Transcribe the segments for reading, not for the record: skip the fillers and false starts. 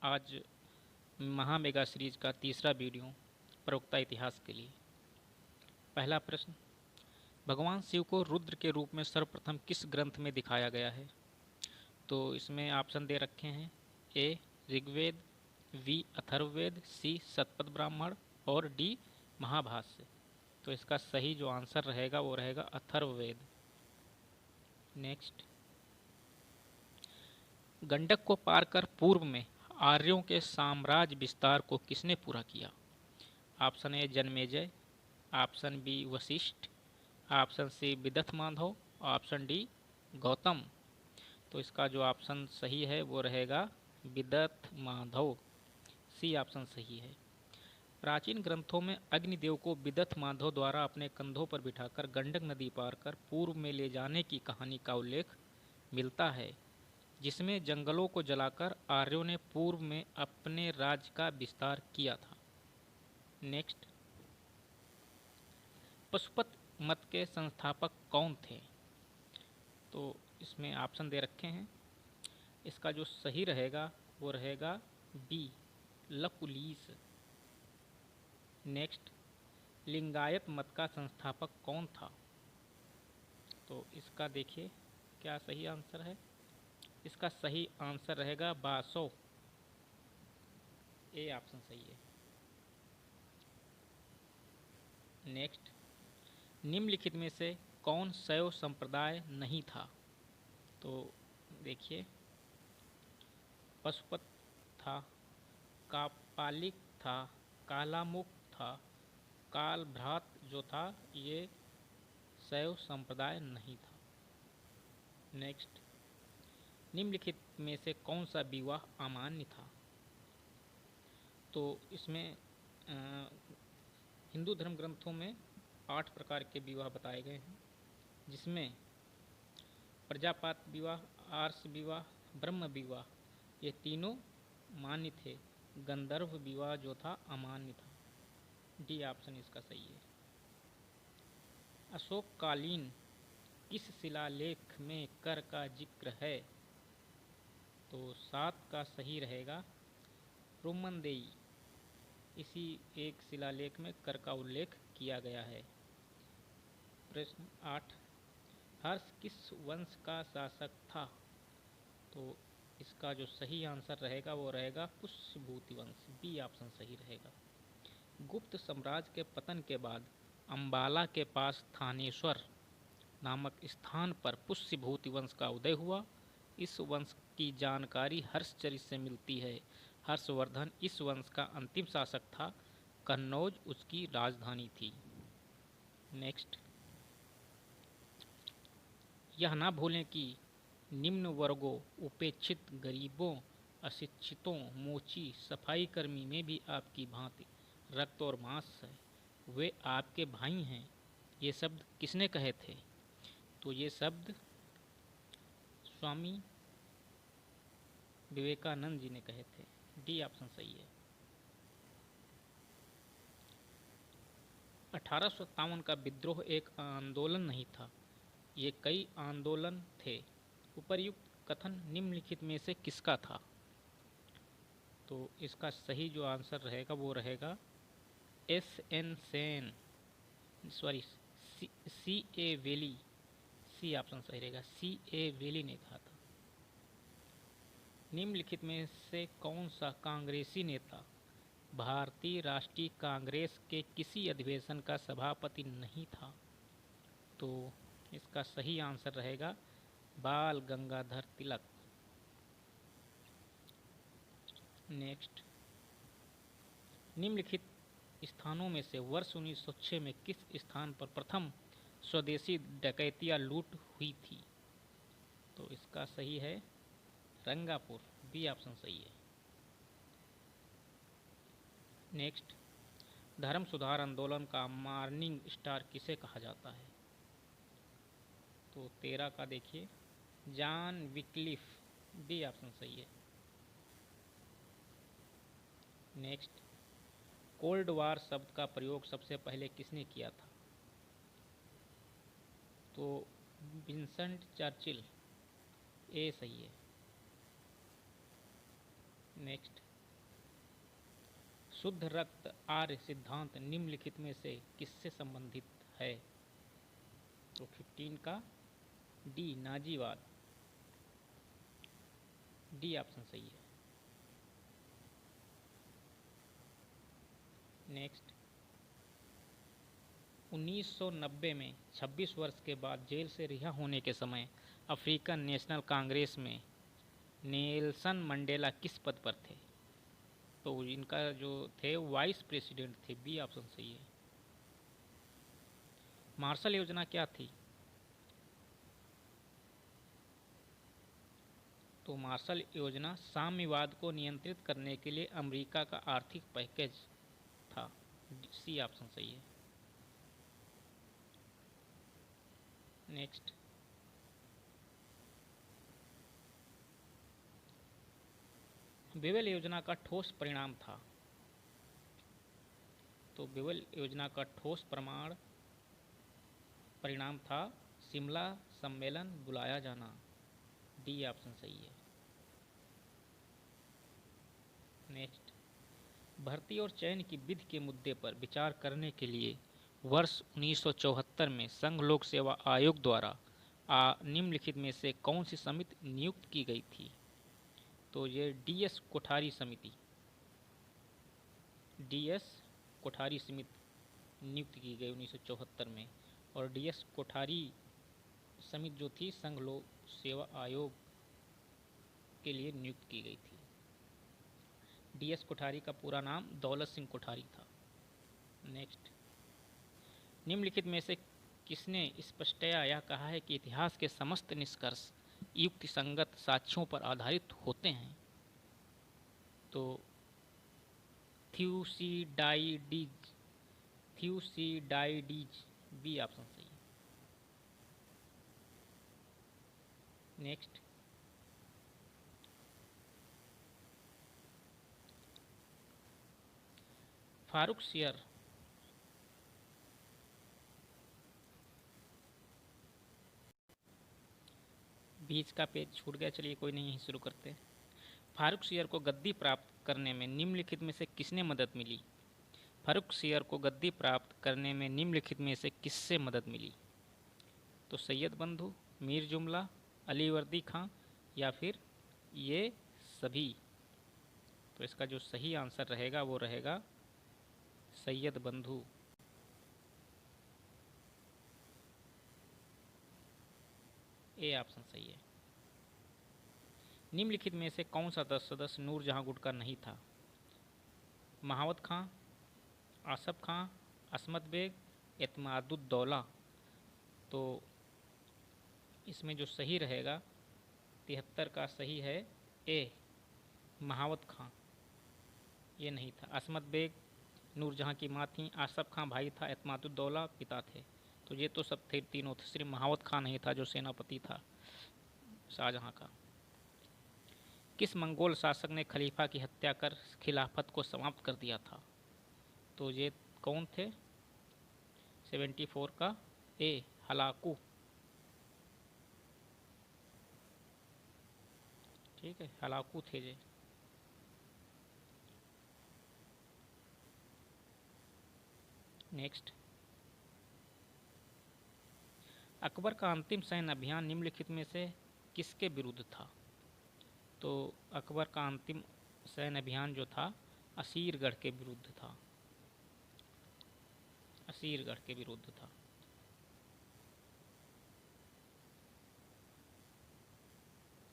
आज महा mega series का तीसरा वीडियो प्रवक्ता इतिहास के लिए। पहला प्रश्न, भगवान शिव को रुद्र के रूप में सर्वप्रथम किस ग्रंथ में दिखाया गया है? तो इसमें ऑप्शन दे रखे हैं, ए ऋग्वेद, बी अथर्ववेद, सी शतपथ ब्राह्मण और डी महाभाष्य। तो इसका सही जो आंसर रहेगा वो रहेगा अथर्ववेद। नेक्स्ट, गंडक को पार कर पूर्व में आर्यों के साम्राज्य विस्तार को किसने पूरा किया? Option A Janamejaya, option B Vashishtha, option C Vidath Madhav, option D Gautam. तो इसका जो ऑप्शन सही है वो रहेगा विदथ माधव। सी ऑप्शन सही है। प्राचीन ग्रंथों में अग्निदेव को विदथ माधव द्वारा अपने कंधों पर बिठाकर गंडक नदी पार कर पूर्व में ले जाने की कहानी का उल्लेख मिलता है, जिसमें जंगलों को जलाकर आर्यों ने पूर्व में अपने राज्य का विस्तार किया था। नेक्स्ट, पशुपत मत के संस्थापक कौन थे? तो इसमें ऑप्शन दे रखे हैं। इसका जो सही रहेगा वो रहेगा बी लकुलीस। नेक्स्ट, लिंगायत मत का संस्थापक कौन था? तो इसका देखिए क्या सही आंसर है। इसका सही आंसर रहेगा बासो। ए ऑप्शन सही है। नेक्स्ट, निम्नलिखित में से कौन शैव संप्रदाय नहीं था? तो देखिए, पशुपत था, कापालिक था, कालामुख था, कालभ्रात जो था ये शैव संप्रदाय नहीं था। नेक्स्ट, निम्नलिखित में से कौन सा विवाह अमान्य था? तो इसमें हिंदू धर्म ग्रंथों में 8 प्रकार के विवाह बताए गए हैं, जिसमें प्रजापात विवाह, आर्ष विवाह, ब्रह्म विवाह ये तीनों मान्य थे। गंधर्व विवाह जो था अमान्य था। डी ऑप्शन इसका सही है। अशोककालीन किस शिलालेख में कर का जिक्र है? तो 7 का सही रहेगा रोमनदेई। इसी एक शिलालेख में कर का उल्लेख किया गया है। प्रश्न 8, हर्ष किस वंश का शासक था? तो इसका जो सही आंसर रहेगा वो रहेगा पुष्यभूति वंश। बी ऑप्शन सही रहेगा। गुप्त साम्राज्य के पतन के बाद अंबाला के पास थानेश्वर नामक स्थान पर पुष्यभूति वंश का उदय हुआ। इस वंश की जानकारी हर्षचरित से मिलती है। हर्षवर्धन इस वंश का अंतिम शासक था। कन्नौज उसकी राजधानी थी। नेक्स्ट, यह ना भूलें कि निम्न वर्गों, उपेक्षित, गरीबों, अशिक्षितों, मोची, सफाई कर्मी में भी आपकी भांति रक्त और मांस है। वे आपके भाई हैं। ये शब्द किसने कहे थे? तो ये शब्द स्वामी विवेकानंद जी ने कहे थे। डी ऑप्शन सही है। 1857 का विद्रोह एक आंदोलन नहीं था, ये कई आंदोलन थे। उपर्युक्त कथन निम्नलिखित में से किसका था? तो इसका सही जो आंसर रहेगा वो रहेगा S N Sen, sorry C A वेली। सी ऑप्शन सही रहेगा। सी ए वेली ने कहा था। निम्नलिखित में से कौन सा कांग्रेसी नेता भारतीय राष्ट्रीय कांग्रेस के किसी अधिवेशन का सभापति नहीं था? तो इसका सही आंसर रहेगा बाल गंगाधर तिलक। नेक्स्ट, निम्नलिखित स्थानों में से वर्ष 1906 में किस स्थान पर प्रथम स्वदेशी डकैतिया लूट हुई थी? तो इसका सही है रंगापुर। बी ऑप्शन सही है। नेक्स्ट, धर्म सुधार आंदोलन का मॉर्निंग स्टार किसे कहा जाता है? तो 13 का देखिए जॉन विक्लिफ। डी ऑप्शन सही है। नेक्स्ट, कोल्ड वार शब्द का प्रयोग सबसे पहले किसने किया था? तो विंसेंट चर्चिल। ए सही है। नेक्स्ट, शुद्ध रक्त आर्य सिद्धांत निम्नलिखित में से किससे संबंधित है? तो 15 का डी नाजीवाद, डी ऑप्शन सही है। नेक्स्ट, 1990 में 26 वर्ष के बाद जेल से रिहा होने के समय अफ्रीकन नेशनल कांग्रेस में नेल्सन मंडेला किस पद पर थे? तो इनका जो थे वाइस प्रेसिडेंट थे, बी ऑप्शन सही है। मार्शल योजना क्या थी? तो मार्शल योजना साम्यवाद को नियंत्रित करने के लिए अमेरिका का आर्थिक पैकेज था, सी ऑप्शन सही है। नेक्स्ट, बेवेल योजना का ठोस परिणाम था? तो बेवेल योजना का ठोस परिणाम था शिमला सम्मेलन बुलाया जाना, डी ऑप्शन सही है। नेक्स्ट, भर्ती और चयन की विधि के मुद्दे पर विचार करने के लिए वर्ष 1974 में संघ लोक सेवा आयोग द्वारा निम्नलिखित में से कौन सी समिति नियुक्त की गई थी? तो ये डी.एस. कोठारी समिति, डी.एस. कोठारी समिति नियुक्त की गई 1974 में। और डी.एस. कोठारी समिति जो थी संघ लोक सेवा आयोग के लिए नियुक्त की गई थी। डी.एस. कोठारी का पूरा नाम दौलत सिंह कोठारी था। नेक्स्ट, निम्नलिखित में से किसने स्पष्टतया यह कहा है कि इतिहास के समस्त निष्कर्ष युक्तिसंगत साक्ष्यों पर आधारित होते हैं? तो थ्यूसिडाइडीज, बी ऑप्शन सही है। नेक्स्ट, फारूक शेयर बीच का पेज छूट गया, चलिए कोई नहीं, शुरू करते हैं। फारूक शेयर को गद्दी प्राप्त करने में निम्नलिखित में से किसने मदद मिली? फारूक शेयर को गद्दी प्राप्त करने में निम्नलिखित में से किससे मदद मिली? तो सैयद बंधु, मीर जुमला, अली वर्दी खां या फिर ये सभी? तो इसका जो सही आंसर रहेगा वो रहेगा सैयद बंधु, ए ऑप्शन सही है। निम्नलिखित में से कौन सा सदस्य नूरजहां गुट का नहीं था? महावत खां, आसफ खां, असमत बेग, एतमादुद्दौला। तो इसमें जो सही रहेगा 73 का सही है ए, महावत खां, ये नहीं था। असमत बेग नूरजहां की माँ थी, आसफ खां भाई था, एतमादुद्दौला पिता थे। तो ये तो सब थे, तीनों थे, सिर्फ महावत खां नहीं था जो सेनापति था शाहजहां का। किस मंगोल शासक ने खलीफा की हत्या कर खिलाफत को समाप्त कर दिया था? तो ये कौन थे? 74 का ए, हलाकू, ठीक है, हलाकू थे ये। नेक्स्ट, अकबर का अंतिम सैन्य अभियान निम्नलिखित में से किसके विरुद्ध था? तो अकबर का अंतिम सैन्य अभियान जो था असीरगढ़ के विरुद्ध था, असीरगढ़ के विरुद्ध था।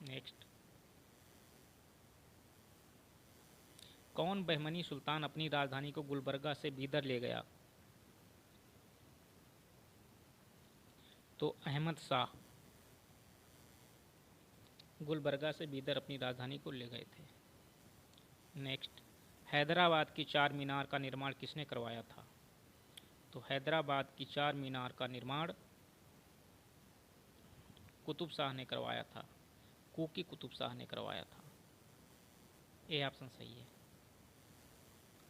नेक्स्ट, कौन बहमनी सुल्तान अपनी राजधानी को गुलबर्गा से बीदर ले गया? तो अहमद शाह गुलबर्गा से बीदर अपनी राजधानी को ले गए थे। नेक्स्ट, हैदराबाद की चार मीनार का निर्माण किसने करवाया था? तो हैदराबाद की चार मीनार का निर्माण कुतुब शाह ने करवाया था, कुकी कुतुब शाह ने करवाया था, ए ऑप्शन सही है।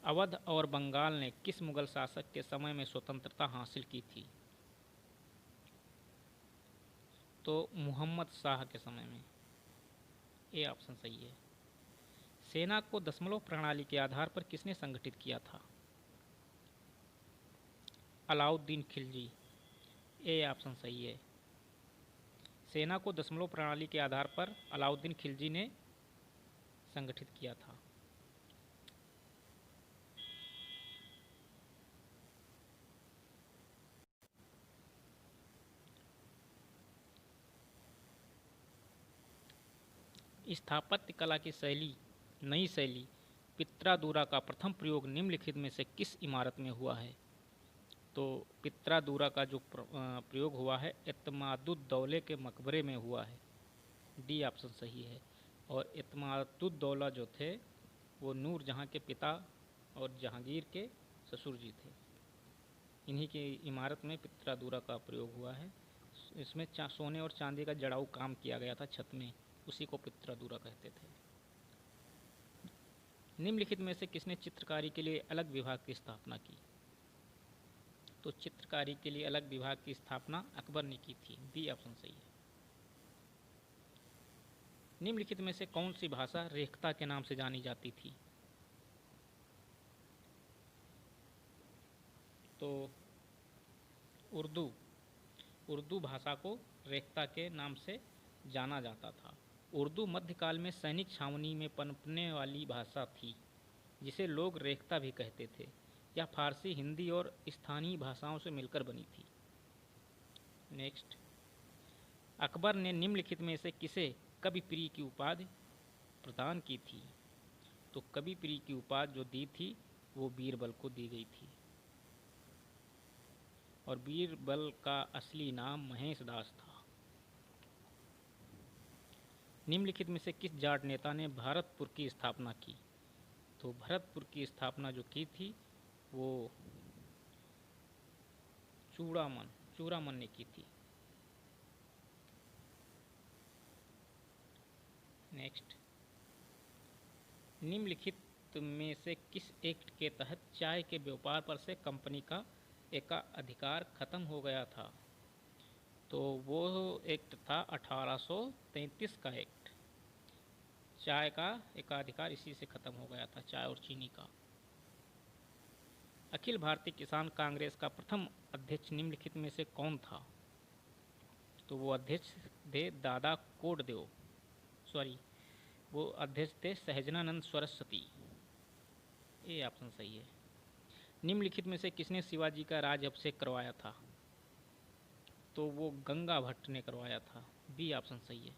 अवध और बंगाल ने किस मुगल शासक के समय में स्वतंत्रता हासिल की थी? तो मुहम्मद शाह के समय में, ए ऑप्शन सही है। सेना को दशमलव प्रणाली के आधार पर किसने संगठित किया था? अलाउद्दीन खिलजी। ए ऑप्शन सही है। सेना को दशमलव प्रणाली के आधार पर अलाउद्दीन खिलजी ने संगठित किया था। स्थापत्य कला की नई शैली पित्रादूरा का प्रथम प्रयोग निम्नलिखित में से किस इमारत में हुआ है? तो पित्रादूरा का जो प्रयोग हुआ है इत्मादुद्दौले के मकबरे में हुआ है। डी ऑप्शन सही है। और इत्मादुद्दौला जो थे वो नूर जहाँ के पिता और जहांगीर के ससुर जी थे। इन्हीं की इमारत में पित्रादूरा का प्रयोग हुआ है। इसमें सोने और चांदी का जड़ाऊ काम किया गया था छत में, उसी को पित्रादूरा कहते थे। निम्नलिखित में से किसने चित्रकारी के लिए अलग विभाग की स्थापना की? तो चित्रकारी के लिए अलग विभाग की स्थापना अकबर ने की थी। बी ऑप्शन सही है। निम्नलिखित में से कौन सी भाषा रेखता के नाम से जानी जाती थी? तो उर्दू भाषा को रेखता के नाम से जाना जाता था। उर्दू मध्यकाल में सैनिक छावनी में पनपने वाली भाषा थी, जिसे लोग रेखता भी कहते थे। यह फारसी, हिंदी और स्थानीय भाषाओं से मिलकर बनी थी। नेक्स्ट, अकबर ने निम्नलिखित में से किसे कवि प्रिय की उपाधि प्रदान की थी? तो कवि प्रिय की उपाधि जो दी थी वो बीरबल को दी गई थी। और बीरबल का असली नाम महेश दास था। निम्नलिखित में से किस जाट नेता ने भरतपुर की स्थापना की? तो भरतपुर की स्थापना जो की थी वो चूड़ामन ने की थी। नेक्स्ट, निम्नलिखित में से किस एक्ट के तहत चाय के व्यापार पर से कंपनी का एकाधिकार खत्म हो गया था? तो वो एक्ट था 1833 का एक्ट। चाय का एकाधिकार इसी से खत्म हो गया था, चाय और चीनी का। अखिल भारतीय किसान कांग्रेस का प्रथम अध्यक्ष निम्नलिखित में से कौन था? तो वो अध्यक्ष थे दादा कोडदेव, वो अध्यक्ष थे सहजनानंद सरस्वती। ये ऑप्शन सही है। निम्नलिखित में से किसने शिवाजी का राज्याभिषेक करवाया था? तो वो गंगा भट्ट ने करवाया था। बी ऑप्शन सही है।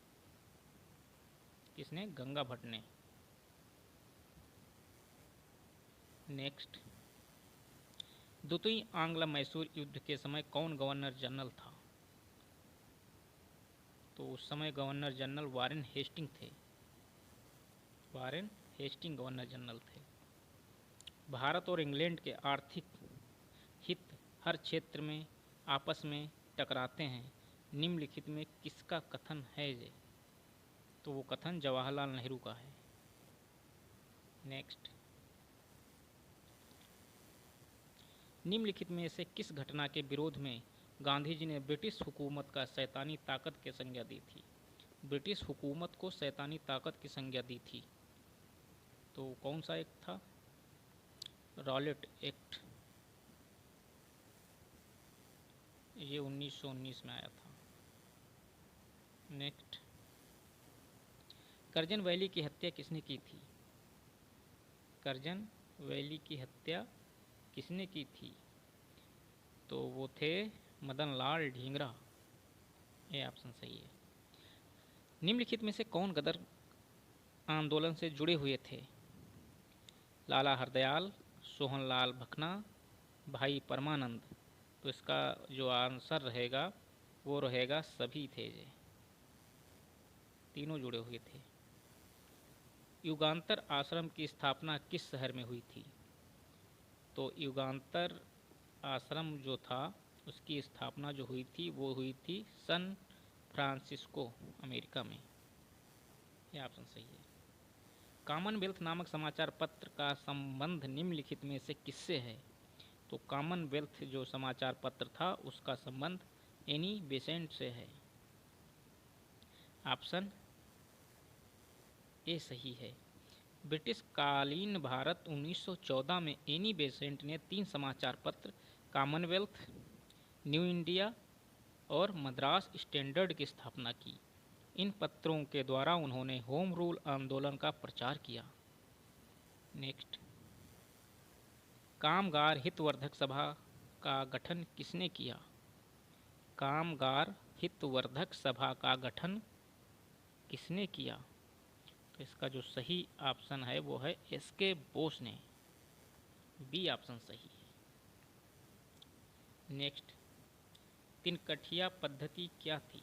किसने? गंगा भट्ट ने। नेक्स्ट, द्वितीय आंग्ल मैसूर युद्ध के समय कौन गवर्नर जनरल था? तो उस समय गवर्नर जनरल वारेन हेस्टिंग थे। वारेन हेस्टिंग गवर्नर जनरल थे। भारत और इंग्लैंड के आर्थिक हित हर क्षेत्र में आपस में टकराते हैं, निम्नलिखित में किसका कथन है ये? तो वो कथन जवाहरलाल नेहरू का है। नेक्स्ट, निम्नलिखित में से किस घटना के विरोध में गांधी जी ने ब्रिटिश हुकूमत का शैतानी ताकत की संज्ञा दी थी? ब्रिटिश हुकूमत को शैतानी ताकत की संज्ञा दी थी। तो कौन सा एक्ट था? Rowlatt act. ये 1919 में आया था। नेक्स्ट, करजन वैली की हत्या किसने की थी? करजन वैली की हत्या किसने की थी? तो वो थे मदन लाल ढींगरा। ये ऑप्शन सही है। निम्नलिखित में से कौन गदर आंदोलन से जुड़े हुए थे? लाला हरदयाल, सोहनलाल भकना, भाई परमानंद। तो इसका जो आंसर रहेगा वो रहेगा सभी थे। ये तीनों जुड़े हुए थे। युगांतर आश्रम की स्थापना किस शहर में हुई थी? तो युगांतर आश्रम जो था उसकी स्थापना जो हुई थी वो हुई थी सन फ्रांसिस्को, अमेरिका में। यह ऑप्शन सही है। कॉमनवेल्थ नामक समाचार पत्र का संबंध निम्नलिखित में से किससे है? तो कॉमनवेल्थ जो समाचार पत्र था उसका संबंध एनी बेसेंट से है। ऑप्शन ए सही है। ब्रिटिश कालीन भारत 1914 में एनी बेसेंट ने 3 समाचार पत्र कॉमनवेल्थ, न्यू इंडिया और मद्रास स्टैंडर्ड की स्थापना की। इन पत्रों के द्वारा उन्होंने होम रूल आंदोलन का प्रचार किया। नेक्स्ट, कामगार हितवर्धक सभा का गठन किसने किया? कामगार हितवर्धक सभा का गठन किसने किया? तो इसका जो सही ऑप्शन है वो है एस.के. बोस ने। बी ऑप्शन सही है। नेक्स्ट, तिनकठिया पद्धति क्या थी?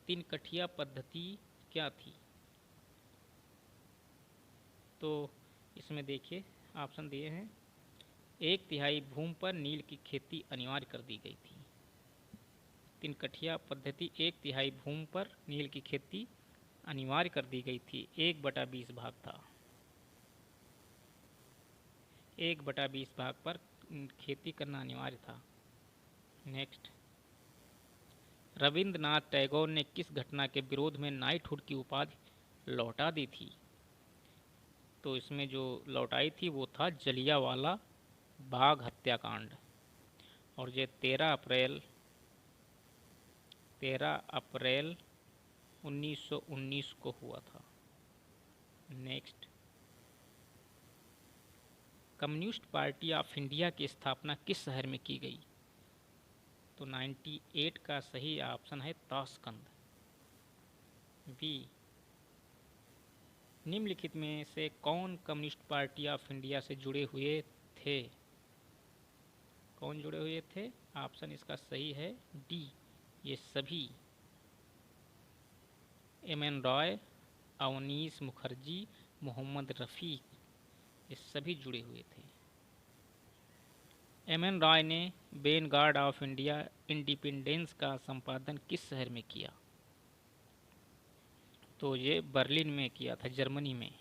तिनकठिया पद्धति क्या थी? तो इसमें देखिए ऑप्शन दिए हैं। 1/3 भूमि पर नील की खेती अनिवार्य कर दी गई थी। तिनकठिया पद्धति 1/3 भूमि पर नील की खेती अनिवार्य कर दी गई थी। 1/20 भाग था। 1/20 भाग पर खेती करना अनिवार्य था। नेक्स्ट, रविंद्रनाथ टैगोर ने किस घटना के विरोध में नाइटहुड की उपाधि लौटा दी थी? तो इसमें जो लौटाई थी वो था जलियांवाला बाग हत्याकांड, और ये 13 अप्रैल 1919 को हुआ था। Next, communist party of India की स्थापना किस शहर में की गई? तो 98 का सही ऑप्शन है ताशकंद। बी, निम्नलिखित में से कौन कम्युनिस्ट पार्टी ऑफ इंडिया से जुड़े हुए थे? कौन जुड़े हुए थे? ऑप्शन इसका सही है डी, ये सभी। एम.एन. रॉय, अवनीश मुखर्जी, मोहम्मद रफ़ी, ये सभी जुड़े हुए थे। एम.एन. रॉय ने वैनगार्ड ऑफ इंडिया इंडिपेंडेंस का संपादन किस शहर में किया? तो ये बर्लिन में किया था, जर्मनी में।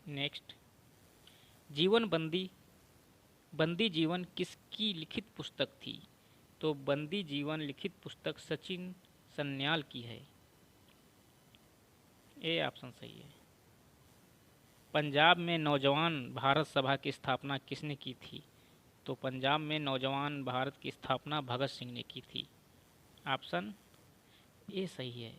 नेक्स्ट, बंदी जीवन किसकी लिखित पुस्तक थी? तो बंदी जीवन लिखित पुस्तक सचिन सन्याल की है। ए ऑप्शन सही है। पंजाब में नौजवान भारत सभा की स्थापना किसने की थी? तो पंजाब में नौजवान भारत की स्थापना भगत सिंह ने की थी। ऑप्शन ए सही है।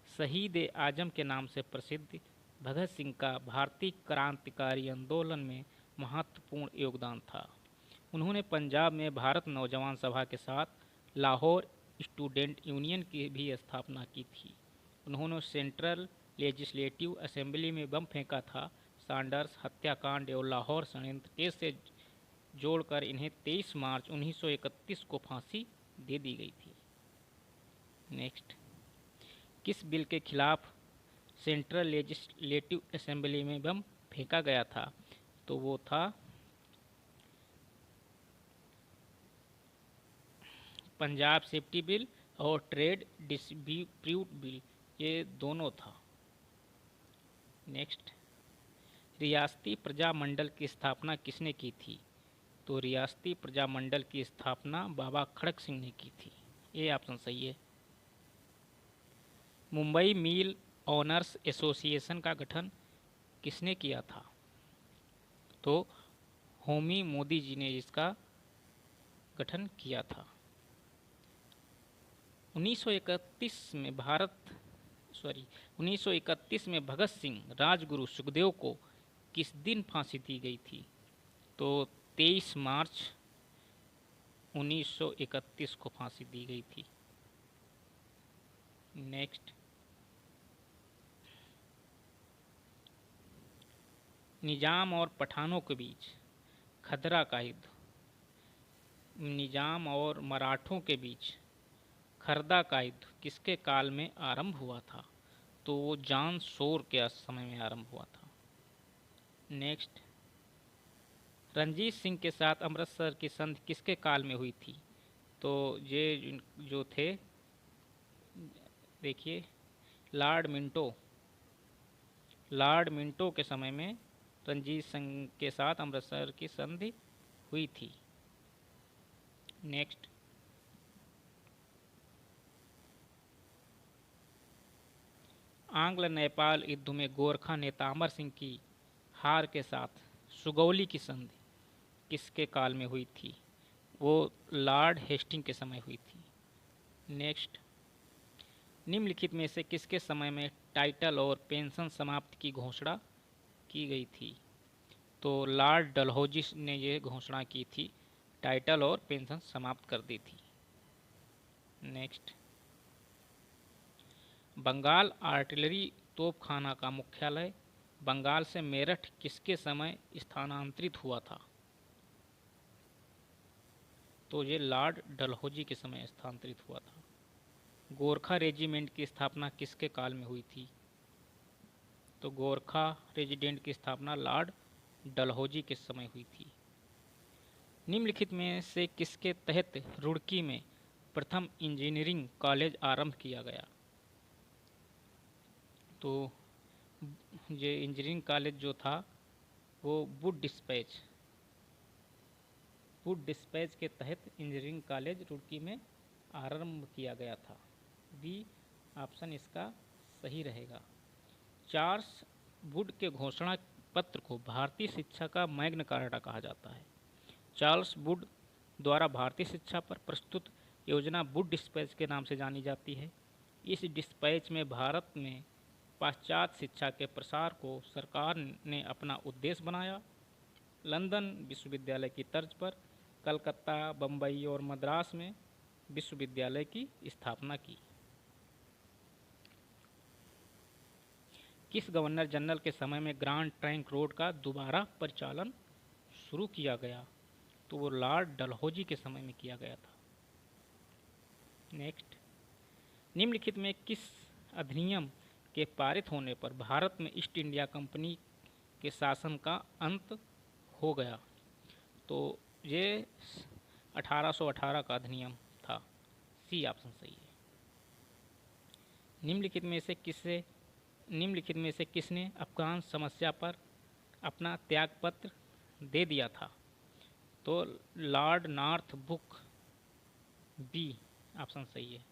शहीद ए आजम के नाम से प्रसिद्ध भगत सिंह का भारतीय क्रांतिकारी आंदोलन में महत्वपूर्ण योगदान था। उन्होंने पंजाब में भारत नौजवान सभा के साथ लाहौर स्टूडेंट यूनियन की भी स्थापना की थी। उन्होंने सेंट्रल लेजिस्लेटिव असेंबली में बम फेंका था। सैंडर्स हत्याकांड और लाहौर षड्यंत्र केस से जोड़कर इन्हें 23 मार्च 1931 को फांसी दे दी गई थी। नेक्स्ट, किस बिल के खिलाफ सेंट्रल लेजिस्लेटिव असेंबली में बम फेंका गया था? तो वो था पंजाब सेफ्टी बिल और ट्रेड डिस्प्यूट बिल, ये दोनों था। नेक्स्ट, रियासती प्रजामंडल की स्थापना किसने की थी? तो रियासती प्रजामंडल की स्थापना बाबा खड़क सिंह ने की थी। ये ऑप्शन सही है। मुंबई मिल ओनर्स एसोसिएशन का गठन किसने किया था? तो होमी मोदी जी ने इसका गठन किया था। 1931 में भगत सिंह राजगुरु सुखदेव को किस दिन फांसी दी गई थी? तो 23 मार्च 1931 को फांसी दी गई थी। नेक्स्ट, निजाम और पठानों के बीच खदरा का युद्ध, निजाम और मराठों के बीच खरदा का युद्ध किसके काल में आरंभ हुआ था? तो वो जान शोर के समय में आरंभ हुआ था। नेक्स्ट, रंजीत सिंह के साथ अमृतसर की संधि किसके काल में हुई थी? तो ये जो थे, देखिए, लॉर्ड मिंटो के समय में रंजीत सिंह के साथ अमृतसर की संधि हुई थी। नेक्स्ट, आंग्ल नेपाल युद्ध में गोरखा नेता अमर सिंह की हार के साथ सुगौली की संधि किसके काल में हुई थी? वो लॉर्ड हेस्टिंग के समय हुई थी। नेक्स्ट, निम्नलिखित में से किसके समय में टाइटल और पेंशन समाप्ति की घोषणा की गई थी? तो लॉर्ड डलहौजी ने यह घोषणा की थी, टाइटल और पेंशन समाप्त कर दी थी। नेक्स्ट, बंगाल आर्टिलरी तोपखाना का मुख्यालय बंगाल से मेरठ किसके समय स्थानांतरित हुआ था? तो ये लॉर्ड डलहौजी के समय स्थानांतरित हुआ था। गोरखा रेजिमेंट की स्थापना किसके काल में हुई थी? तो गोरखा रेजिमेंट की स्थापना लॉर्ड डलहौजी के समय हुई थी। निम्नलिखित में से किसके तहत रुड़की में प्रथम इंजीनियरिंग कॉलेज आरंभ किया गया? तो ये इंजीनियरिंग कॉलेज जो था वो वुड डिस्पैच के तहत इंजीनियरिंग कॉलेज रुड़की में आरंभ किया गया था। बी ऑप्शन इसका सही रहेगा। चार्ल्स वुड के घोषणा पत्र को भारतीय शिक्षा का मैग्ना कार्टा कहा जाता है। चार्ल्स वुड द्वारा भारतीय शिक्षा पर प्रस्तुत योजना वुड डिस्पैच के नाम से जानी जाती है। इस डिस्पैच में भारत में पाश्चात्य शिक्षा के प्रसार को सरकार ने अपना उद्देश्य बनाया। लंदन विश्वविद्यालय की तर्ज पर कलकत्ता, बम्बई और मद्रास में विश्वविद्यालय की स्थापना की। किस गवर्नर जनरल के समय में ग्रांड ट्रंक रोड का दोबारा परिचालन शुरू किया गया? तो वो लॉर्ड डलहौजी के समय में किया गया था। नेक्स्ट, निम्नलिखित में किस अधिनियम के पारित होने पर भारत में ईस्ट इंडिया कंपनी के शासन का अंत हो गया? तो ये 1818 का अधिनियम था। सी ऑप्शन सही है। निम्नलिखित में से किसने अफगान समस्या पर अपना त्यागपत्र दे दिया था? तो लॉर्ड नॉर्थब्रुक। बी ऑप्शन सही है।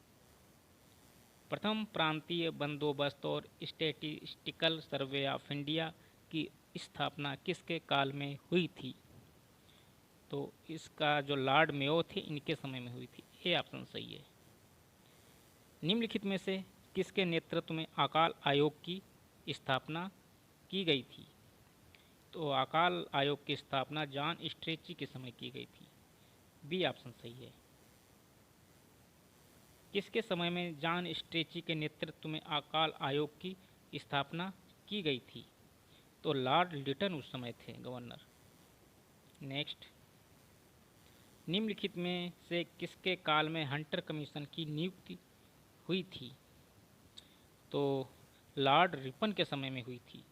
प्रथम प्रांतीय बंदोबस्त और स्टैटिस्टिकल सर्वे ऑफ इंडिया की स्थापना किसके काल में हुई थी? तो इसका जो लॉर्ड मेयो थे इनके समय में हुई थी। ये ऑप्शन सही है। निम्नलिखित में से किसके नेतृत्व में अकाल आयोग की स्थापना की गई थी? तो अकाल आयोग की स्थापना जॉन स्ट्रेची के समय की गई थी। बी ऑप्शन सही है। किसके समय में जॉन स्ट्रेची के नेतृत्व में अकाल आयोग की स्थापना की गई थी? तो लॉर्ड लिटन उस समय थे गवर्नर। नेक्स्ट, निम्नलिखित में से किसके काल में हंटर कमीशन की नियुक्ति हुई थी? तो लॉर्ड रिपन के समय में हुई थी।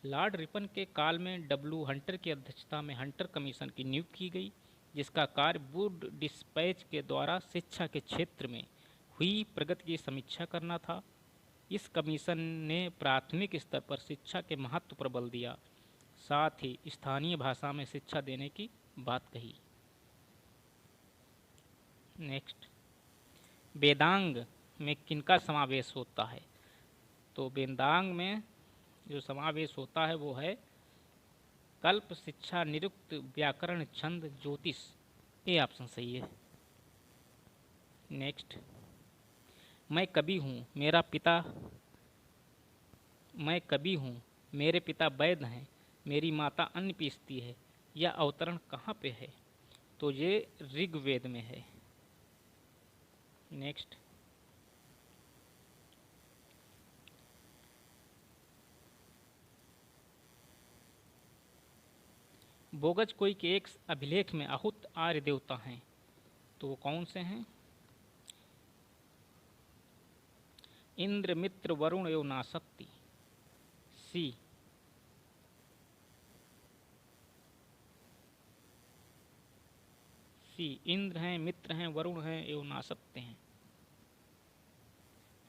लॉर्ड रिपन के काल में डब्ल्यू हंटर की अध्यक्षता में हंटर कमीशन की नियुक्ति की गई, जिसका कार्य वुड डिस्पैच के द्वारा शिक्षा के क्षेत्र में हुई प्रगति की समीक्षा करना था। इस कमीशन ने प्राथमिक स्तर पर शिक्षा के महत्व पर बल दिया, साथ ही स्थानीय भाषा में शिक्षा देने की बात कही। नेक्स्ट, वेदांग में किनका समावेश होता है? तो वेदांग में जो समावेश होता है वो है कल्प, शिक्षा, निरुक्त, व्याकरण, छंद, ज्योतिष। ये ऑप्शन सही है। नेक्स्ट, मैं कवि हूँ मेरे पिता वैद्य हैं, मेरी माता अन्न पीसती है, यह अवतरण कहाँ पे है? तो ये ऋग्वेद में है। नेक्स्ट, बोगज कोई के एक अभिलेख में आहुत आर्य देवता हैं, तो वो कौन से हैं? इंद्र, मित्र, वरुण एवं नासक्ति। सी। इंद्र हैं, मित्र हैं, वरुण हैं एवं नासक्ति हैं।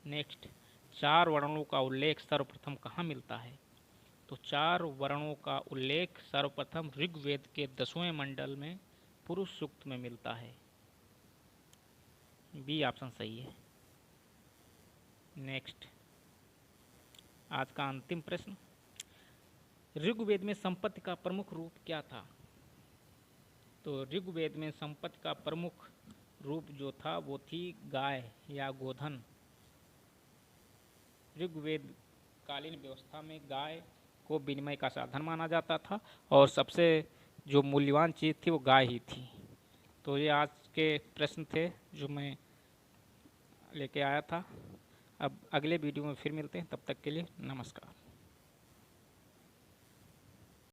नेक्स्ट, चार वर्णों का उल्लेख सर्वप्रथम कहाँ मिलता है? तो चार वर्णों का उल्लेख सर्वप्रथम ऋग्वेद के 10वें मंडल में पुरुष सूक्त में मिलता है। बी ऑप्शन सही है। नेक्स्ट, आज का अंतिम प्रश्न, ऋग्वेद में संपत्ति का प्रमुख रूप क्या था? तो ऋग्वेद में संपत्ति का प्रमुख रूप जो था वो थी गाय या गोधन। ऋग्वेद कालीन व्यवस्था में गाय को विनिमय का साधन माना जाता था और सबसे जो मूल्यवान चीज़ थी वो गाय ही थी। तो ये आज के प्रश्न थे जो मैं लेके आया था। अब अगले वीडियो में फिर मिलते हैं, तब तक के लिए नमस्कार।